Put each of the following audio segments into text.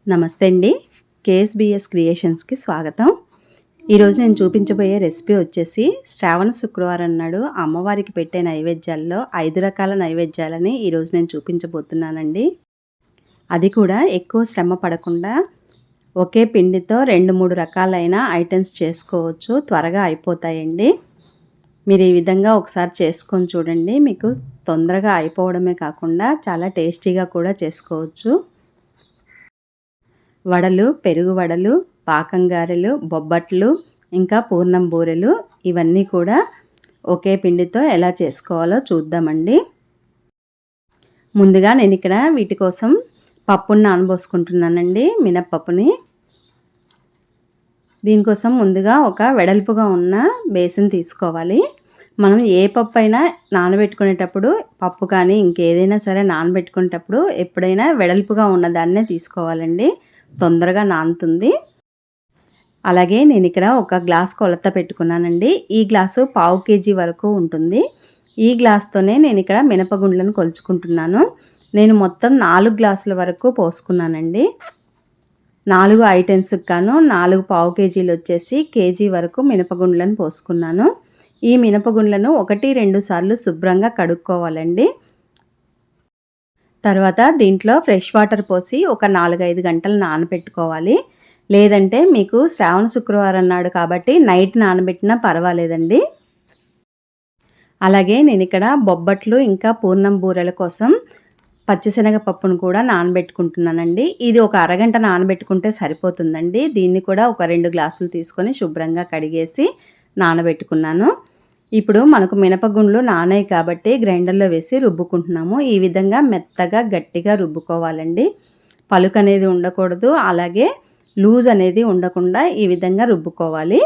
నమస్తే అండి. కేఎస్బిఎస్ క్రియేషన్స్కి స్వాగతం. ఈరోజు నేను చూపించబోయే రెసిపీ వచ్చేసి శ్రావణ శుక్రవారం నాడు అమ్మవారికి పెట్టే నైవేద్యాల్లో 5 రకాల నైవేద్యాలని ఈరోజు నేను చూపించబోతున్నానండి. అది కూడా ఎక్కువ శ్రమ పడకుండా ఒకే పిండితో 2-3 రకాలైన ఐటమ్స్ చేసుకోవచ్చు. త్వరగా అయిపోతాయండి. మీరు ఈ విధంగా ఒకసారి చేసుకొని చూడండి. మీకు తొందరగా అయిపోవడమే కాకుండా చాలా టేస్టీగా కూడా చేసుకోవచ్చు. వడలు, పెరుగు వడలు, పాకం గారెలు, బొబ్బట్లు, ఇంకా పూర్ణం బూరెలు ఇవన్నీ కూడా ఒకే పిండితో ఎలా చేసుకోవాలో చూద్దామండి. ముందుగా నేను ఇక్కడ వీటి కోసం పప్పుని నానబోసుకుంటున్నానండి, మినప్పప్పుని. దీనికోసం ముందుగా ఒక వెడల్పుగా ఉన్న బేసిన్ తీసుకోవాలి. మనం ఏ పప్పు అయినా నానబెట్టుకునేటప్పుడు పప్పు కానీ ఇంకేదైనా సరే నానబెట్టుకునేటప్పుడు ఎప్పుడైనా వెడల్పుగా ఉన్నదాన్నే తీసుకోవాలండి, తొందరగా నానుతుంది. అలాగే నేను ఇక్కడ ఒక గ్లాస్ కొలత పెట్టుకున్నానండి. ఈ గ్లాసు 1/2 kg వరకు ఉంటుంది. ఈ గ్లాస్తోనే నేను ఇక్కడ మినపగుండ్లను కొలుచుకుంటున్నాను. నేను మొత్తం 4 గ్లాసుల వరకు పోసుకున్నానండి. 4 ఐటమ్స్కి గాను 4 1/2 kgలు వచ్చేసి కేజీ వరకు మినపగుండ్లను పోసుకున్నాను. ఈ మినపగుండ్లను 1-2 సార్లు శుభ్రంగా కడుక్కోవాలండి. తర్వాత దీంట్లో ఫ్రెష్ వాటర్ పోసి ఒక 4-5 గంటలు నానబెట్టుకోవాలి. లేదంటే మీకు శ్రావణ శుక్రవారం నాడు కాబట్టి నైట్ నానబెట్టినా పర్వాలేదండి. అలాగే నేను ఇక్కడ బొబ్బట్లు ఇంకా పూర్ణం బూరెల కోసం పచ్చిశనగపప్పును కూడా నానబెట్టుకుంటున్నానండి. ఇది ఒక అరగంట నానబెట్టుకుంటే సరిపోతుందండి. దీన్ని కూడా ఒక 2 గ్లాసులు తీసుకొని శుభ్రంగా కడిగేసి నానబెట్టుకున్నాను. ఇప్పుడు మనకు మినపగుండ్లు నానాయి కాబట్టి గ్రైండర్లో వేసి రుబ్బుకుంటున్నాము. ఈ విధంగా మెత్తగా గట్టిగా రుబ్బుకోవాలండి. పలుకు అనేది ఉండకూడదు, అలాగే లూజ్ అనేది ఉండకుండా ఈ విధంగా రుబ్బుకోవాలి.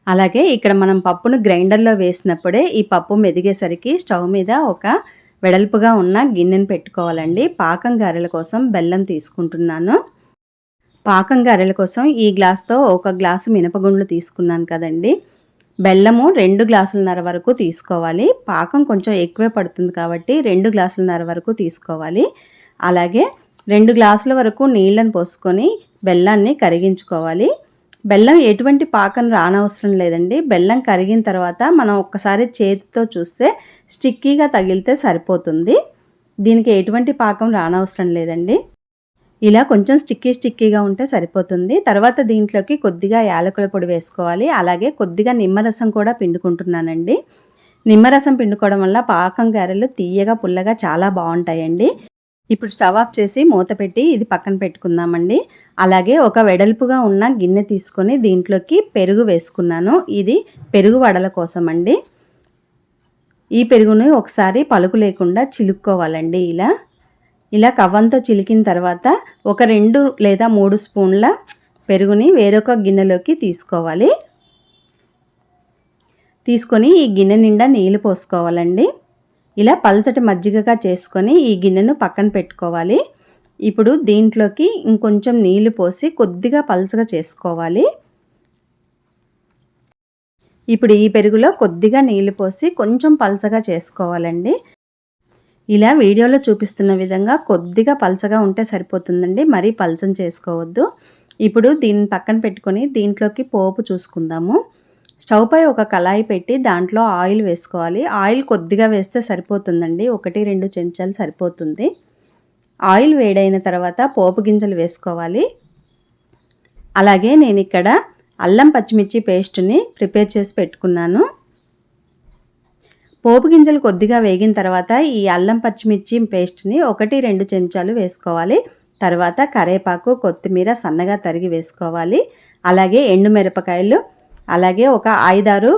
అలాగే ఇక్కడ మనం పప్పును గ్రైండర్లో వేసినప్పుడే ఈ పప్పు మెదిగేసరికి స్టవ్ మీద ఒక వెడల్పుగా ఉన్న గిన్నెను పెట్టుకోవాలండి. పాకం గారెల కోసం బెల్లం తీసుకుంటున్నాను. పాకం గారెల కోసం ఈ గ్లాస్తో 1 గ్లాసు మినపగుండ్లు తీసుకున్నాను కదండి. బెల్లము 2 గ్లాసులన్నర వరకు తీసుకోవాలి. పాకం కొంచెం ఎక్కువే పడుతుంది కాబట్టి 2 గ్లాసులన్నర వరకు తీసుకోవాలి. అలాగే 2 గ్లాసుల వరకు నీళ్ళని పోసుకొని బెల్లాన్ని కరిగించుకోవాలి. బెల్లం ఎటువంటి పాకం రానవసరం లేదండి. బెల్లం కరిగిన తర్వాత మనం ఒక్కసారి చేతితో చూస్తే స్టిక్కీగా తగిలితే సరిపోతుంది. దీనికి ఎటువంటి పాకం రానవసరం లేదండి. ఇలా కొంచెం స్టిక్కీగా ఉంటే సరిపోతుంది. తర్వాత దీంట్లోకి కొద్దిగా యాలకుల పొడి వేసుకోవాలి. అలాగే కొద్దిగా నిమ్మరసం కూడా పిండుకుంటున్నానండి. నిమ్మరసం పిండుకోవడం వల్ల పాకం గారెలు తీయగా పుల్లగా చాలా బాగుంటాయండి. ఇప్పుడు స్టవ్ ఆఫ్ చేసి మూత పెట్టి ఇది పక్కన పెట్టుకుందామండి. అలాగే ఒక వెడల్పుగా ఉన్న గిన్నె తీసుకొని దీంట్లోకి పెరుగు వేసుకున్నాను. ఇది పెరుగు వడల కోసం అండి. ఈ పెరుగుని ఒకసారి పలుకు లేకుండా చిలుక్కోవాలండి. ఇలా కవ్వంతో చిలికిన తర్వాత ఒక 2 లేదా 3 స్పూన్ల పెరుగుని వేరొక గిన్నెలోకి తీసుకోవాలి. తీసుకొని ఈ గిన్నె నిండా నీళ్లు పోసుకోవాలండి. ఇలా పల్చటి మజ్జిగగా చేసుకొని ఈ గిన్నెను పక్కన పెట్టుకోవాలి. ఇప్పుడు దీంట్లోకి ఇంకొంచెం నీళ్లు పోసి కొద్దిగా పల్చగా చేసుకోవాలి. ఇప్పుడు ఈ పెరుగులో కొద్దిగా నీళ్లు పోసి కొంచెం పల్చగా చేసుకోవాలండి. ఇలా వీడియోలో చూపిస్తున్న విధంగా కొద్దిగా పల్చగా ఉంటే సరిపోతుందండి, మరీ పల్చని చేసుకోవద్దు. ఇప్పుడు దీన్ని పక్కన పెట్టుకొని దీంట్లోకి పోపు చూసుకుందాము. స్టవ్ పై ఒక కళాయి పెట్టి దాంట్లో ఆయిల్ వేసుకోవాలి. ఆయిల్ కొద్దిగా వేస్తే సరిపోతుందండి, 1-2 చెంచాలు సరిపోతుంది. ఆయిల్ వేడైన తర్వాత పోపు గింజలు వేసుకోవాలి. అలాగే నేను ఇక్కడ అల్లం పచ్చిమిర్చి పేస్ట్ని ప్రిపేర్ చేసి పెట్టుకున్నాను. పోపు గింజలు కొద్దిగా వేగిన తర్వాత ఈ అల్లం పచ్చిమిర్చి పేస్ట్ని 1-2 చెంచాలు వేసుకోవాలి. తర్వాత కరివేపాకు, కొత్తిమీర సన్నగా తరిగి వేసుకోవాలి. అలాగే ఎండుమిరపకాయలు, అలాగే ఒక 5-6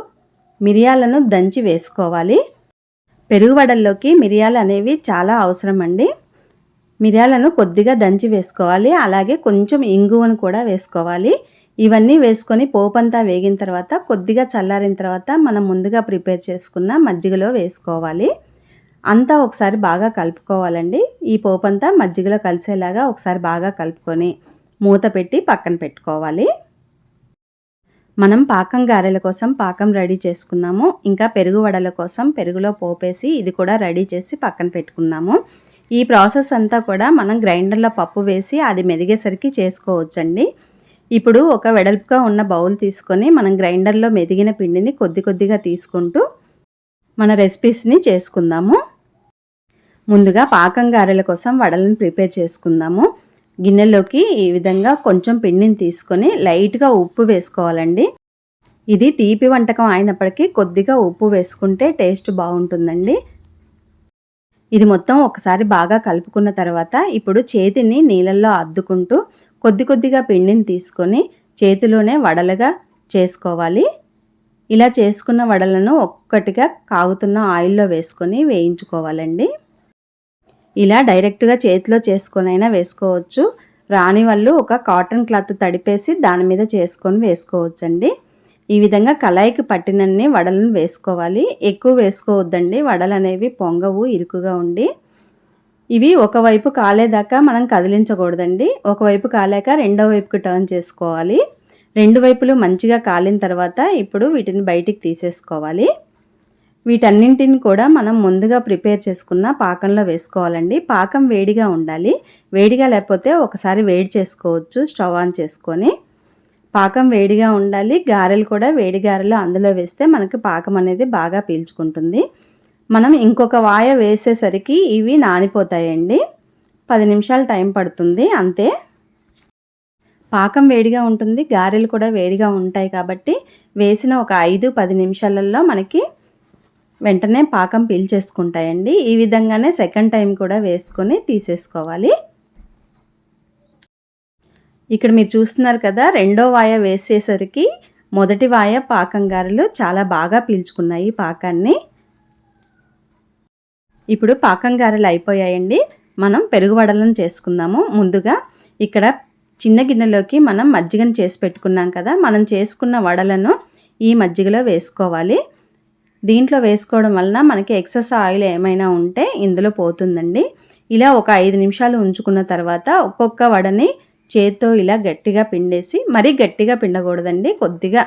మిరియాలను దంచి వేసుకోవాలి. పెరుగు వడల్లోకి మిరియాలు అనేవి చాలా అవసరం అండి. మిరియాలను కొద్దిగా దంచి వేసుకోవాలి. అలాగే కొంచెం ఇంగువను కూడా వేసుకోవాలి. ఇవన్నీ వేసుకొని పోపంతా వేగిన తర్వాత కొద్దిగా చల్లారిన తర్వాత మనం ముందుగా ప్రిపేర్ చేసుకున్న మజ్జిగలో వేసుకోవాలి. అంతా ఒకసారి బాగా కలుపుకోవాలండి. ఈ పోపంతా మజ్జిగలో కలిసేలాగా ఒకసారి బాగా కలుపుకొని మూత పెట్టి పక్కన పెట్టుకోవాలి. మనం పాకం గారెల కోసం పాకం రెడీ చేసుకున్నాము. ఇంకా పెరుగు వడల కోసం పెరుగులో పోపేసి ఇది కూడా రెడీ చేసి పక్కన పెట్టుకున్నాము. ఈ ప్రాసెస్ అంతా కూడా మనం గ్రైండర్లో పప్పు వేసి అది మెదిగేసరికి చేసుకోవచ్చండి. ఇప్పుడు ఒక వెడల్పుగా ఉన్న బౌల్ తీసుకొని మనం గ్రైండర్లో మెదిగిన పిండిని కొద్ది కొద్దిగా తీసుకుంటూ మన రెసిపీస్ని చేసుకుందాము. ముందుగా పాకం గారెల కోసం వడలను ప్రిపేర్ చేసుకుందాము. గిన్నెలోకి ఈ విధంగా కొంచెం పిండిని తీసుకొని లైట్గా ఉప్పు వేసుకోవాలండి. ఇది తీపి వంటకం అయినప్పటికీ కొద్దిగా ఉప్పు వేసుకుంటే టేస్ట్ బాగుంటుందండి. ఇది మొత్తం ఒకసారి బాగా కలుపుకున్న తర్వాత ఇప్పుడు చేతిని నీళ్ళల్లో అద్దుకుంటూ కొద్ది కొద్దిగా పిండిని తీసుకొని చేతిలోనే వడలుగా చేసుకోవాలి. ఇలా చేసుకున్న వడలను ఒక్కొక్కటిగా కాగుతున్న ఆయిల్లో వేసుకొని వేయించుకోవాలండి. ఇలా డైరెక్ట్గా చేతిలో చేసుకొనైనా వేసుకోవచ్చు. రాని వాళ్ళు ఒక కాటన్ క్లాత్ తడిపేసి దాని మీద చేసుకొని వేసుకోవచ్చండి. ఈ విధంగా కళాయికి పట్టినన్ని వడలను వేసుకోవాలి. ఎక్కువ వేసుకోవద్దండి, వడలు అనేవి పొంగవు, ఇరుకుగా ఉండి. ఇవి ఒకవైపు కాలేదాకా మనం కదిలించకూడదండి. ఒకవైపు కాలేక రెండో వైపుకి టర్న్ చేసుకోవాలి. రెండు వైపులు మంచిగా కాలిన తర్వాత ఇప్పుడు వీటిని బయటికి తీసేసుకోవాలి. వీటన్నింటిని కూడా మనం ముందుగా ప్రిపేర్ చేసుకున్న పాకంలో వేసుకోవాలండి. పాకం వేడిగా ఉండాలి. వేడిగా లేకపోతే ఒకసారి వేడి చేసుకోవచ్చు స్టవ్ ఆన్ చేసుకొని. పాకం వేడిగా ఉండాలి. గారెలు కూడా వేడి గారెలు అందులో వేస్తే మనకి పాకం అనేది బాగా పీల్చుకుంటుంది. మనం ఇంకొక వాయ వేసేసరికి ఇవి నానిపోతాయండి. 10 నిమిషాలు టైం పడుతుంది అంతే. పాకం వేడిగా ఉంటుంది, గారెలు కూడా వేడిగా ఉంటాయి కాబట్టి వేసిన ఒక 5-10 నిమిషాలలో మనకి వెంటనే పాకం పీల్చేసుకుంటాయండి. ఈ విధంగానే సెకండ్ టైం కూడా వేసుకొని తీసేసుకోవాలి. ఇక్కడ మీరు చూస్తున్నారు కదా, రెండో వాయ వేసేసరికి మొదటి వాయ పాకం గారెలు చాలా బాగా పీల్చుకున్నాయి పాకాన్ని. ఇప్పుడు పాకం గారెలు అయిపోయాయండి. మనం పెరుగు వడలను చేసుకుందాము. ముందుగా ఇక్కడ చిన్న గిన్నెలోకి మనం మజ్జిగను చేసి పెట్టుకున్నాం కదా, మనం చేసుకున్న వడలను ఈ మజ్జిగలో వేసుకోవాలి. దీంట్లో వేసుకోవడం వలన మనకి ఎక్సెస్ ఆయిల్ ఏమైనా ఉంటే ఇందులో పోతుందండి. ఇలా ఒక 5 నిమిషాలు ఉంచుకున్న తర్వాత ఒక్కొక్క వడని చేత్తో ఇలా గట్టిగా పిండేసి, మరీ గట్టిగా పిండకూడదండి, కొద్దిగా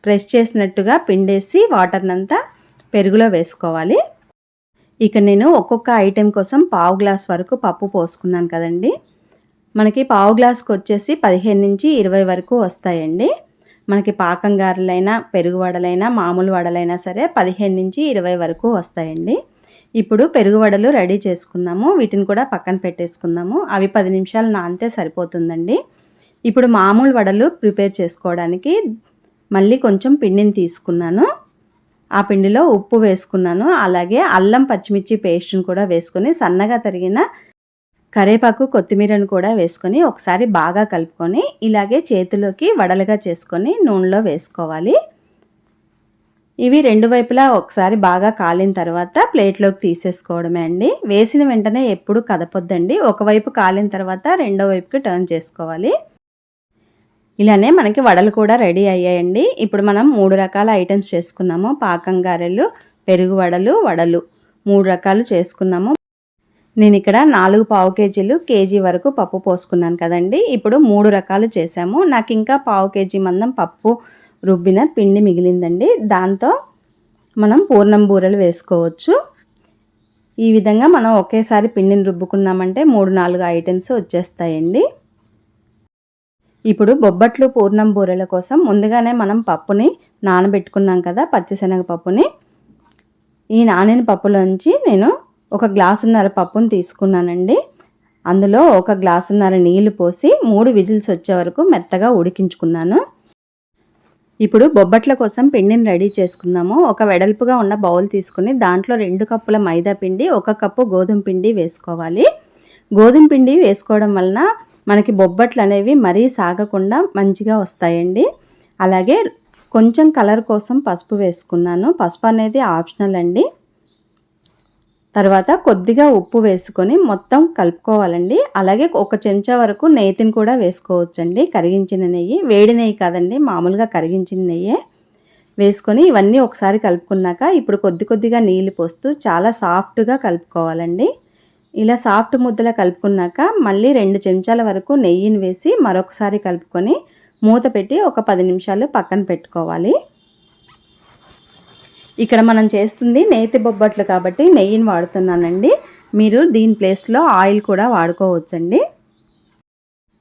ప్రెస్ చేసినట్టుగా పిండేసి వాటర్నంతా పెరుగులో వేసుకోవాలి. ఇక నేను ఒక్కొక్క ఐటెం కోసం పావు గ్లాస్ వరకు పప్పు పోసుకున్నాను కదండి. మనకి పావు గ్లాస్కి వచ్చేసి 15-20 వరకు వస్తాయండి. మనకి పాకం గారెలైనా పెరుగు వడలైనా మామూలు వడలైనా సరే 15-20 వరకు వస్తాయండి. ఇప్పుడు పెరుగు వడలు రెడీ చేసుకున్నాము. వీటిని కూడా పక్కన పెట్టేసుకుందాము. అవి 10 నిమిషాలు నానితే సరిపోతుందండి. ఇప్పుడు మామూలు వడలు ప్రిపేర్ చేసుకోవడానికి మళ్ళీ కొంచెం పిండిని తీసుకున్నాను. ఆ పిండిలో ఉప్పు వేసుకున్నాను. అలాగే అల్లం పచ్చిమిర్చి పేస్ట్ని కూడా వేసుకొని సన్నగా తరిగిన కరివేపాకు కొత్తిమీరను కూడా వేసుకొని ఒకసారి బాగా కలుపుకొని ఇలాగే చేతిలోకి వడలుగా చేసుకొని నూనెలో వేసుకోవాలి. ఇవి రెండు వైపులా ఒకసారి బాగా కాలిన తర్వాత ప్లేట్లోకి తీసేసుకోవడమే అండి. వేసిన వెంటనే ఎప్పుడు కదపొద్దండి. ఒకవైపు కాలిన తర్వాత రెండో వైపుకి టర్న్ చేసుకోవాలి. ఇలానే మనకి వడలు కూడా రెడీ అయ్యాయండి. ఇప్పుడు మనం 3 రకాల ఐటమ్స్ చేసుకున్నాము. పాకం గారెలు, పెరుగు వడలు, వడలు 3 రకాలు చేసుకున్నాము. నేను ఇక్కడ 4 పావు కేజీలు కేజీ వరకు పప్పు పోసుకున్నాను కదండి. ఇప్పుడు 3 రకాలు చేసాము. నాకు ఇంకా పావు కేజీ మందం పప్పు రుబ్బిన పిండి మిగిలిందండి. దాంతో మనం పూర్ణం బూరెలు వేసుకోవచ్చు. ఈ విధంగా మనం ఒకేసారి పిండిని రుబ్బుకున్నామంటే 3-4 ఐటమ్స్ వచ్చేస్తాయండి. ఇప్పుడు బొబ్బట్లు పూర్ణం బూరెల కోసం ముందుగానే మనం పప్పుని నానబెట్టుకున్నాం కదా, పచ్చిశనగ పప్పుని. ఈ నానిన పప్పులోంచి నేను 1 గ్లాసున్నర పప్పును తీసుకున్నానండి. అందులో 1 గ్లాసున్నర నీళ్లు పోసి 3 విజిల్స్ వచ్చే వరకు మెత్తగా ఉడికించుకున్నాను. ఇప్పుడు బొబ్బట్ల కోసం పిండిని రెడీ చేసుకుందాము. ఒక వెడల్పుగా ఉన్న బౌల్ తీసుకుని దాంట్లో 2 కప్పుల మైదా పిండి, 1 కప్పు గోధుమ పిండి వేసుకోవాలి. గోధుమ పిండి వేసుకోవడం వలన మనకి బొబ్బట్లు అనేవి మరీ సాగకుండా మంచిగా వస్తాయండి. అలాగే కొంచెం కలర్ కోసం పసుపు వేసుకున్నాను. పసుపు అనేది ఆప్షనల్ అండి. తర్వాత కొద్దిగా ఉప్పు వేసుకొని మొత్తం కలుపుకోవాలండి. అలాగే 1 చెంచా వరకు నెయ్యిని కూడా వేసుకోవచ్చండి. కరిగించిన నెయ్యి, వేడి నెయ్యి కాదండి, మామూలుగా కరిగించిన నెయ్యే వేసుకొని ఇవన్నీ ఒకసారి కలుపుకున్నాక ఇప్పుడు కొద్దిగా నీళ్ళు పోస్తూ చాలా సాఫ్ట్గా కలుపుకోవాలండి. ఇలా సాఫ్ట్ ముద్దలా కలుపుకున్నాక మళ్ళీ 2 చెంచాల వరకు నెయ్యిని వేసి మరొకసారి కలుపుకొని మూత పెట్టి ఒక 10 నిమిషాలు పక్కన పెట్టుకోవాలి. ఇక్కడ మనం చేస్తుంది నేతి బొబ్బట్లు కాబట్టి నెయ్యిని వాడుతున్నానండి. మీరు దీని ప్లేస్లో ఆయిల్ కూడా వాడుకోవచ్చండి.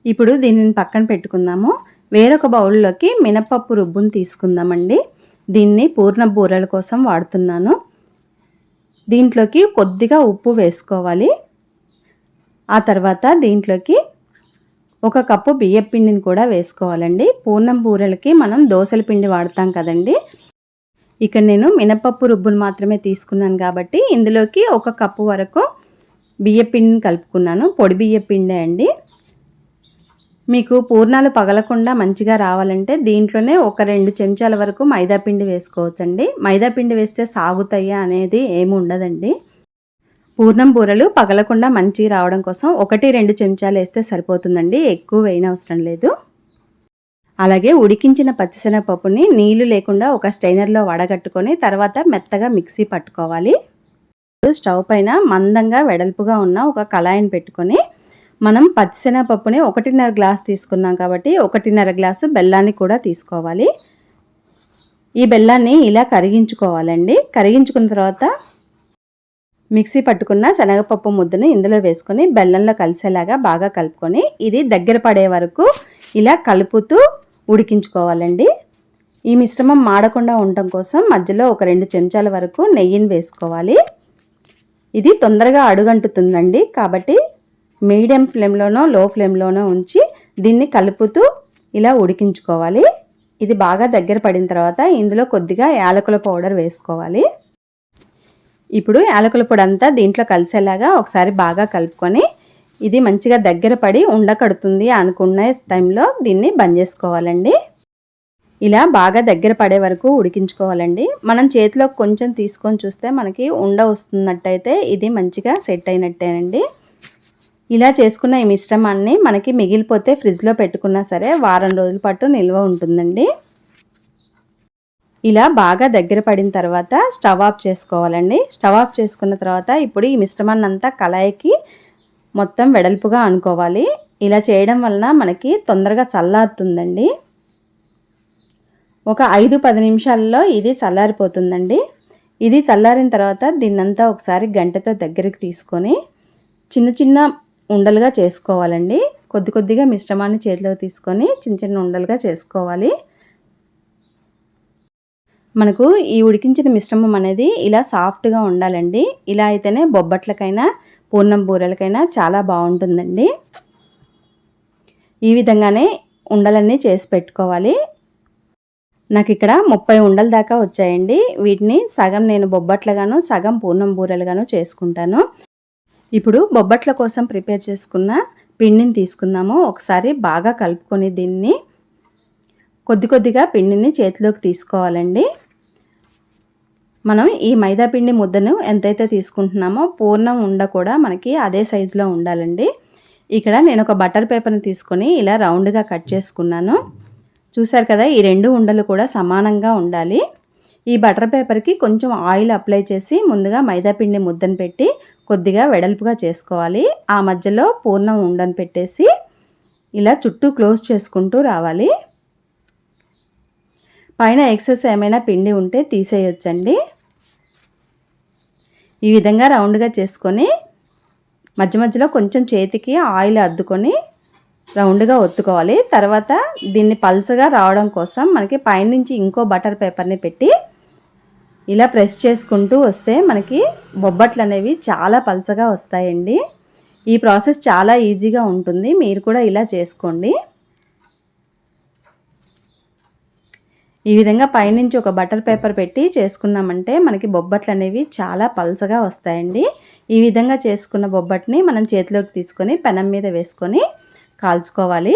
ఇప్పుడు దీనిని పక్కన పెట్టుకుందాము. వేరొక బౌల్లోకి మినపప్పు రుబ్బుని తీసుకుందామండి. దీన్ని పూర్ణ బూరెల కోసం వాడుతున్నాను. దీంట్లోకి కొద్దిగా ఉప్పు వేసుకోవాలి. ఆ తర్వాత దీంట్లోకి 1 కప్పు బియ్యం పిండిని కూడా వేసుకోవాలండి. పూర్ణం బూరెలకి మనం దోసల పిండి వాడతాం కదండి. ఇక్కడ నేను మినపప్పు రుబ్బును మాత్రమే తీసుకున్నాను కాబట్టి ఇందులోకి 1 కప్పు వరకు బియ్యం పిండిని కలుపుకున్నాను. పొడి బియ్యం పిండే అండి. మీకు పూర్ణాలు పగలకుండా మంచిగా రావాలంటే దీంట్లోనే ఒక 2 చెంచాల వరకు మైదా పిండి వేసుకోవచ్చండి. మైదా పిండి వేస్తే సాగుతాయా అనేది ఏమి ఉండదండి. పూర్ణం బూరెలు పగలకుండా మంచిగా రావడం కోసం 1-2 చెంచాలు వేస్తే సరిపోతుందండి. ఎక్కువ వేయనవసరం లేదు. అలాగే ఉడికించిన పచ్చిశనగపప్పుని నీళ్లు లేకుండా ఒక స్టైనర్లో వడగట్టుకొని తర్వాత మెత్తగా మిక్సీ పట్టుకోవాలి. స్టవ్ పైన మందంగా వెడల్పుగా ఉన్న ఒక కళాయిని పెట్టుకొని మనం పచ్చిశనగపప్పుని 1.5 గ్లాస్ తీసుకున్నాం కాబట్టి 1.5 గ్లాసు బెల్లాన్ని కూడా తీసుకోవాలి. ఈ బెల్లాన్ని ఇలా కరిగించుకోవాలండి. కరిగించుకున్న తర్వాత మిక్సీ పట్టుకున్న శనగపప్పు ముద్దను ఇందులో వేసుకొని బెల్లంలో కలిసేలాగా బాగా కలుపుకొని ఇది దగ్గర పడే వరకు ఇలా కలుపుతూ ఉడికించుకోవాలండి. ఈ మిశ్రమం మాడకుండా ఉండటం కోసం మధ్యలో ఒక 2 చెంచాల వరకు నెయ్యిని వేసుకోవాలి. ఇది తొందరగా అడుగంటుతుందండి కాబట్టి మీడియం ఫ్లేమ్లోనో లో ఫ్లేమ్లోనో ఉంచి దీన్ని కలుపుతూ ఇలా ఉడికించుకోవాలి. ఇది బాగా దగ్గర పడిన తర్వాత ఇందులో కొద్దిగా యాలకుల పౌడర్ వేసుకోవాలి. ఇప్పుడు యాలకుల పొడి అంతా దీంట్లో కలిసేలాగా ఒకసారి బాగా కలుపుకొని ఇది మంచిగా దగ్గర పడి ఉండకడుతుంది అనుకునే టైంలో దీన్ని బంద్ చేసుకోవాలండి. ఇలా బాగా దగ్గర పడే వరకు ఉడికించుకోవాలండి. మనం చేతిలో కొంచెం తీసుకొని చూస్తే మనకి ఉండ వస్తున్నట్టయితే ఇది మంచిగా సెట్ అయినట్టేనండి. ఇలా చేసుకున్న ఈ మిశ్రమాన్ని మనకి మిగిలిపోతే ఫ్రిడ్జ్లో పెట్టుకున్నా సరే వారం రోజుల పాటు నిల్వ ఉంటుందండి. ఇలా బాగా దగ్గర పడిన తర్వాత స్టవ్ ఆఫ్ చేసుకోవాలండి. స్టవ్ ఆఫ్ చేసుకున్న తర్వాత ఇప్పుడు ఈ మిశ్రమాన్ని అంతా కళాయికి మొత్తం వెడల్పుగా అనుకోవాలి. ఇలా చేయడం వలన మనకి తొందరగా చల్లారుతుందండి. ఒక 5-10 నిమిషాల్లో ఇది చల్లారిపోతుందండి. ఇది చల్లారిన తర్వాత దీన్నంతా ఒకసారి గంటెతో దగ్గరికి తీసుకొని చిన్న చిన్న ఉండలుగా చేసుకోవాలండి. కొద్దిగా మిశ్రమాన్ని చేతిలోకి తీసుకొని చిన్న చిన్న ఉండలుగా చేసుకోవాలి. మనకు ఈ ఉడికించిన మిశ్రమం అనేది ఇలా సాఫ్ట్గా ఉండాలండి. ఇలా అయితేనే బొబ్బట్లకైనా పూర్ణం బూరెలకైనా చాలా బాగుంటుందండి. ఈ విధంగానే ఉండలన్నీ చేసి పెట్టుకోవాలి. నాకు ఇక్కడ 30 ఉండల దాకా వచ్చాయండి. వీటిని సగం నేను బొబ్బట్లుగాను సగం పూర్ణం బూరెలుగాను చేసుకుంటాను. ఇప్పుడు బొబ్బట్ల కోసం ప్రిపేర్ చేసుకున్న పిండిని తీసుకుందాము. ఒకసారి బాగా కలుపుకొని దీన్ని కొద్దిగా పిండిని చేతిలోకి తీసుకోవాలండి. మనం ఈ మైదా పిండి ముద్దను ఎంతైతే తీసుకుంటున్నామో పూర్ణం ఉండ కూడా మనకి అదే సైజులో ఉండాలండి. ఇక్కడ నేను ఒక బటర్ పేపర్ని తీసుకొని ఇలా రౌండ్గా కట్ చేసుకున్నాను. చూసారు కదా, ఈ 2 ఉండలు కూడా సమానంగా ఉండాలి. ఈ బటర్ పేపర్కి కొంచెం ఆయిల్ అప్లై చేసి ముందుగా మైదా పిండి ముద్దను పెట్టి కొద్దిగా వెడల్పుగా చేసుకోవాలి. ఆ మధ్యలో పూర్ణం ఉండను పెట్టేసి ఇలా చుట్టూ క్లోజ్ చేసుకుంటూ రావాలి. పైన ఎక్సెస్ ఏమైనా పిండి ఉంటే తీసేయొచ్చండి. ఈ విధంగా రౌండ్గా చేసుకొని మధ్యలో కొంచెం చేతికి ఆయిల్ అద్దుకొని రౌండ్గా ఒత్తుకోవాలి. తర్వాత దీన్ని పల్చగా రావడం కోసం మనకి పైనుంచి ఇంకో బటర్ పేపర్ని పెట్టి ఇలా ప్రెస్ చేసుకుంటూ వస్తే మనకి బొబ్బట్లు అనేవి చాలా పల్చగా వస్తాయండి. ఈ ప్రాసెస్ చాలా ఈజీగా ఉంటుంది. మీరు కూడా ఇలా చేసుకోండి. ఈ విధంగా పైనుంచి ఒక బటర్ పేపర్ పెట్టి చేసుకున్నామంటే మనకి బొబ్బట్లు అనేవి చాలా పల్చగా వస్తాయండి. ఈ విధంగా చేసుకున్న బొబ్బట్ని మనం చేతిలోకి తీసుకొని పెనం మీద వేసుకొని కాల్చుకోవాలి.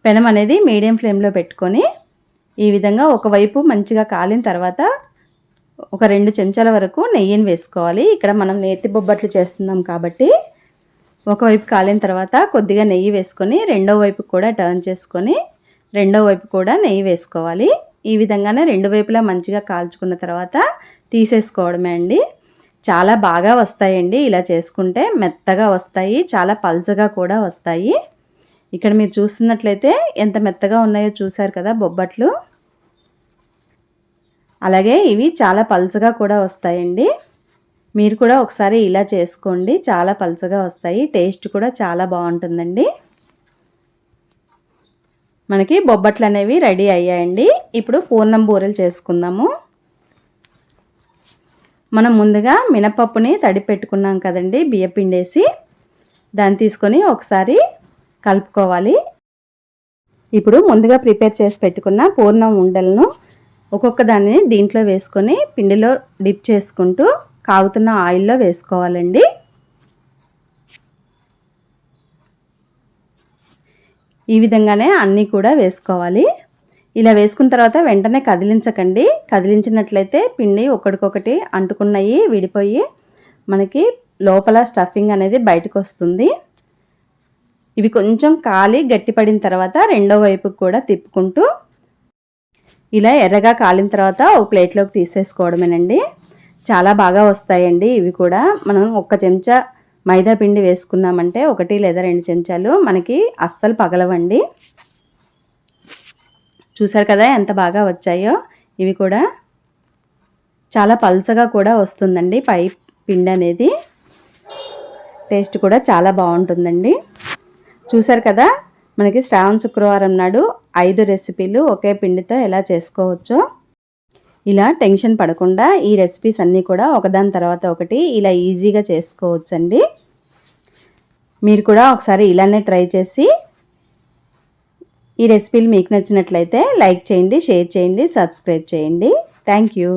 పెనం అనేది మీడియం ఫ్లేమ్లో పెట్టుకొని ఈ విధంగా ఒకవైపు మంచిగా కాలిన తర్వాత ఒక 2 చెంచాల వరకు నెయ్యిని వేసుకోవాలి. ఇక్కడ మనం నేతి బొబ్బట్లు చేస్తున్నాం కాబట్టి ఒకవైపు కాలిన తర్వాత కొద్దిగా నెయ్యి వేసుకొని రెండో వైపు కూడా టర్న్ చేసుకొని రెండో వైపు కూడా నెయ్యి వేసుకోవాలి. ఈ విధంగానే 2 వైపులా మంచిగా కాల్చుకున్న తర్వాత తీసేసుకోవడమే అండి. చాలా బాగా వస్తాయండి. ఇలా చేసుకుంటే మెత్తగా వస్తాయి, చాలా పల్చగా కూడా వస్తాయి. ఇక్కడ మీరు చూస్తున్నట్లయితే ఎంత మెత్తగా ఉన్నాయో చూసారు కదా బొబ్బట్లు. అలాగే ఇవి చాలా పల్చగా కూడా వస్తాయండి. మీరు కూడా ఒకసారి ఇలా చేసుకోండి, చాలా పలుచగా వస్తాయి, టేస్ట్ కూడా చాలా బాగుంటుందండి. మనకి బొబ్బట్లు అనేవి రెడీ అయ్యాయండి. ఇప్పుడు పూర్ణం బూరెలు చేసుకుందాము. మనం ముందుగా మినపప్పుని తడి పెట్టుకున్నాం కదండి, బియ్యపిండేసి దాన్ని తీసుకొని ఒకసారి కలుపుకోవాలి. ఇప్పుడు ముందుగా ప్రిపేర్ చేసి పెట్టుకున్న పూర్ణం ఉండలను ఒక్కొక్క దాన్ని దీంట్లో వేసుకొని పిండిలో డిప్ చేసుకుంటూ కాగుతున్న ఆయిల్లో వేసుకోవాలండి. ఈ విధంగానే అన్నీ కూడా వేసుకోవాలి. ఇలా వేసుకున్న తర్వాత వెంటనే కదిలించకండి, కదిలించినట్లయితే పిండి ఒకటికొకటి అంటుకున్నాయి, విడిపోయి మనకి లోపల స్టఫింగ్ అనేది బయటకు వస్తుంది. ఇవి కొంచెం కాలి గట్టిపడిన తర్వాత రెండో వైపుకి కూడా తిప్పుకుంటూ ఇలా ఎర్రగా కాలిన తర్వాత ఒక ప్లేట్లోకి తీసేసుకోవడమేనండి. చాలా బాగా వస్తాయండి ఇవి కూడా. మనం ఒక్క చెంచా మైదా పిండి వేసుకున్నామంటే 1 లేదా 2 చెంచాలు మనకి అస్సలు పగలవండి. చూసారు కదా ఎంత బాగా వచ్చాయో. ఇవి కూడా చాలా పల్చగా కూడా వస్తుందండి పై పిండి అనేది. టేస్ట్ కూడా చాలా బాగుంటుందండి. చూసారు కదా మనకి శ్రావణ శుక్రవారం నాడు 5 రెసిపీలు ఒకే పిండితో ఎలా చేసుకోవచ్చో. ఇలా టెన్షన్ పడకుండా ఈ రెసిపీస్ అన్నీ కూడా ఒకదాని తర్వాత ఒకటి ఇలా ఈజీగా చేసుకోవచ్చండి. మీరు కూడా ఒకసారి ఇలానే ట్రై చేసి ఈ రెసిపీలు మీకు నచ్చినట్లయితే లైక్ చేయండి, షేర్ చేయండి, సబ్స్క్రైబ్ చేయండి. Thank you.